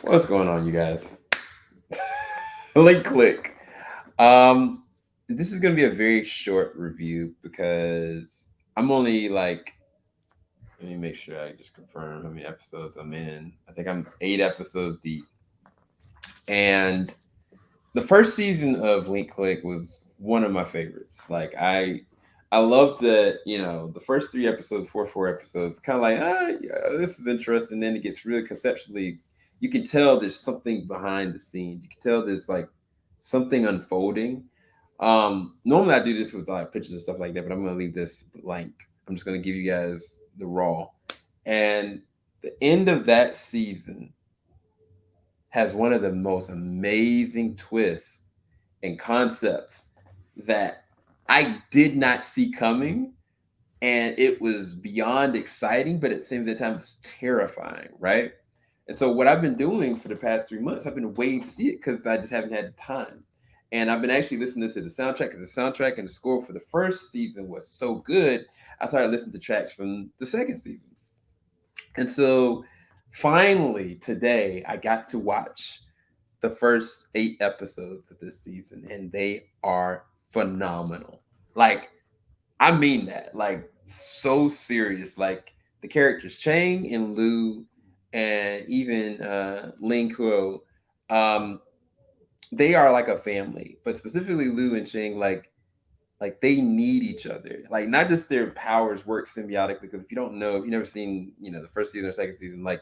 What's going on, you guys? Link click. Um, this is gonna be a very short review because I'm only like, let me make sure I just confirm how many episodes I'm in. I think I'm 8 episodes deep, and the first season of Link Click was one of my favorites. I love that, the first 3 episodes, four episodes, kind of like, yeah, this is interesting. Then it gets really conceptually. You can tell there's something behind the scenes. You can tell there's like something unfolding. Normally I do this with like pictures and stuff like that, but I'm gonna leave this blank. I'm just gonna give you guys the raw. And the end of that season has one of the most amazing twists and concepts that I did not see coming. And it was beyond exciting, but it seems at times terrifying, right? And so, what I've been doing for the past 3 months, I've been waiting to see it because I just haven't had the time. And I've been actually listening to the soundtrack because the soundtrack and the score for the first season was so good. I started listening to tracks from the second season. And so, finally, today, I got to watch the first 8 episodes of this season, and they are phenomenal. Like, I mean that, like, so serious. Like, the characters Chang and Lu, and even Ling Kuo, um, they are like a family. But specifically, Lu and Chang, like they need each other. Like, not just their powers work symbiotically. Because if you don't know, if you've never seen, the first season or second season, like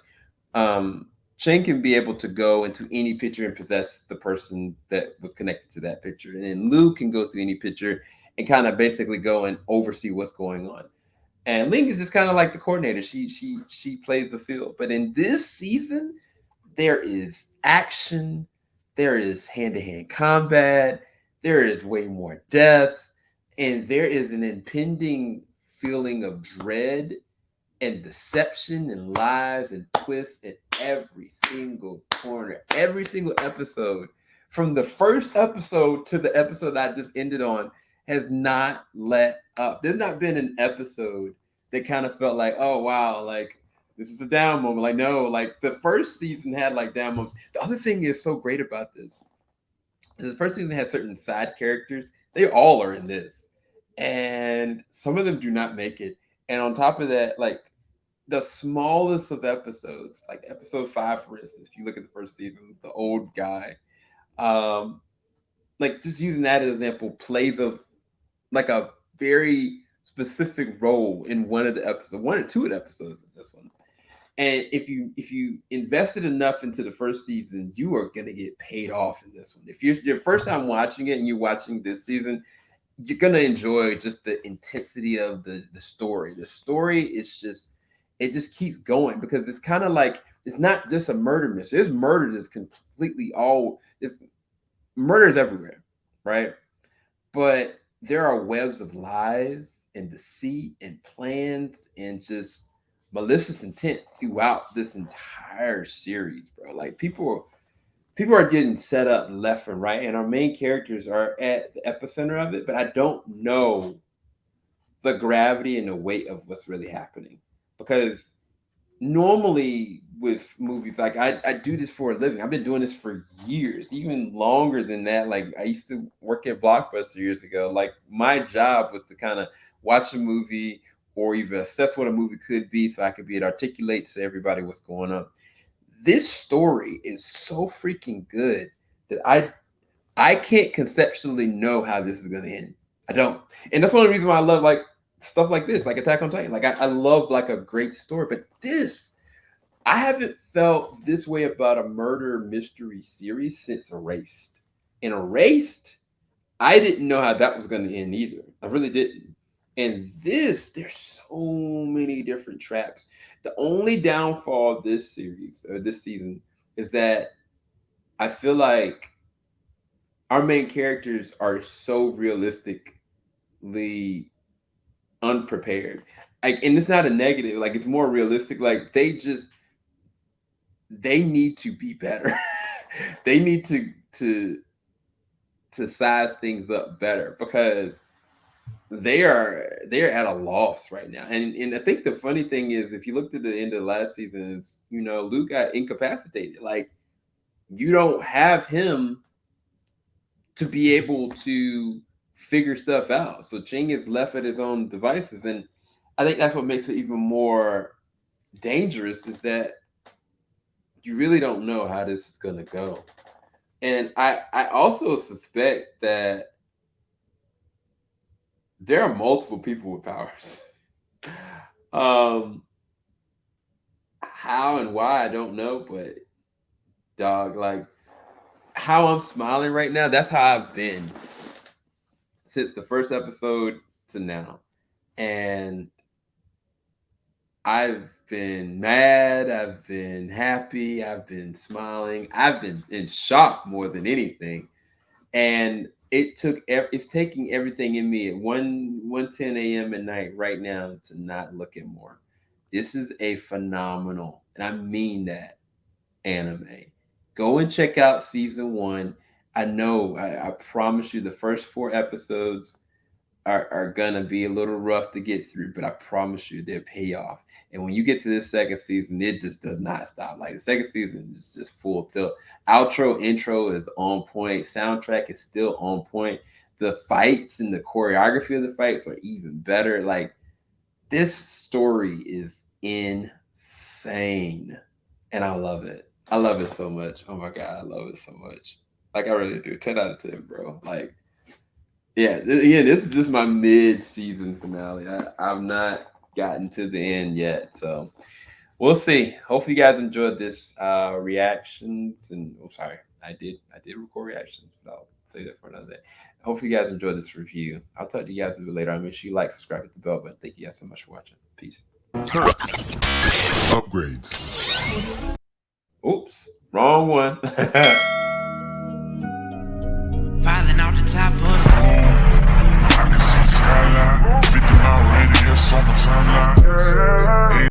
um Chen can be able to go into any picture and possess the person that was connected to that picture. And then Luke can go through any picture and kind of basically go and oversee what's going on. And Ling is just kind of like the coordinator. She plays the field. But in this season, there is action, there is hand-to-hand combat, there is way more death, and there is an impending feeling of dread and deception and lies and twists at every single corner, every single episode. From the first episode to the episode I just ended on has not let up. There's not been an episode that kind of felt like, oh wow, like this is a down moment. Like, no, like the first season had like down moments. The other thing is so great about this is the first season had certain side characters. They all are in this. And some of them do not make it. And on top of that, like the smallest of episodes, like episode 5, for instance, if you look at the first season, the old guy, um, like just using that as an example, plays a very specific role in one of the episodes, one or two of the episodes of this one. And if you invested enough into the first season, you are gonna get paid off in this one. If you're your first time watching it and you're watching this season, you're gonna enjoy just the intensity of the story. The story is just it just keeps going because it's kind of like it's not just a murder mystery. There's murder that's completely all it's murders everywhere, right? But there are webs of lies and deceit and plans and just malicious intent throughout this entire series, bro. Like people are getting set up left and right, and our main characters are at the epicenter of it. But I don't know the gravity and the weight of what's really happening because normally with movies, like I do this for a living. I've been doing this for years, even longer than that. Like I used to work at Blockbuster years ago. Like my job was to kind of watch a movie or even assess what a movie could be so I could be able to articulate to everybody what's going on. This story is so freaking good that I can't conceptually know how this is gonna end. I don't. And that's one of the reasons why I love like stuff like this, like Attack on Titan. Like I love like a great story, but this I haven't felt this way about a murder mystery series since Erased. In Erased, I didn't know how that was going to end either. I really didn't. And this, there's so many different traps. The only downfall of this series or this season is that I feel like our main characters are so realistically unprepared. Like, and it's not a negative. Like, it's more realistic. Like, they need to be better. They need to size things up better because they're at a loss right now. And I think the funny thing is if you looked at the end of the last season, it's Luke got incapacitated. Like you don't have him to be able to figure stuff out. So Ching is left at his own devices. And I think that's what makes it even more dangerous is that you really don't know how this is going to go. And I also suspect that there are multiple people with powers. um, how and why I don't know, but dog, like how I'm smiling right now, that's how I've been since the first episode to now. And I've been mad, I've been happy, I've been smiling, I've been in shock more than anything. And it's taking everything in me at 1:10 a.m. at night right now to not look at more. This is a phenomenal, and I mean that, anime. Go and check out season one. I know, I promise you, the first four episodes are gonna be a little rough to get through, but I promise you they'll pay off. And when you get to this second season, it just does not stop. Like the second season is just full tilt. Outro, intro is on point. Soundtrack is still on point. The fights and the choreography of the fights are even better. Like this story is insane, and I love it. I love it so much. Oh my god, I love it so much. Like I really do. 10 out of 10, bro. Like yeah, yeah. This is just my mid-season finale. I've not gotten to the end yet, so we'll see. Hope you guys enjoyed this reactions. And I'm sorry, I did record reactions, but I'll say that for another day. Hope you guys enjoyed this review. I'll talk to you guys a bit later. I make sure you like, subscribe, hit the bell button. Thank you guys so much for watching. Peace. Upgrades. Oops, wrong one.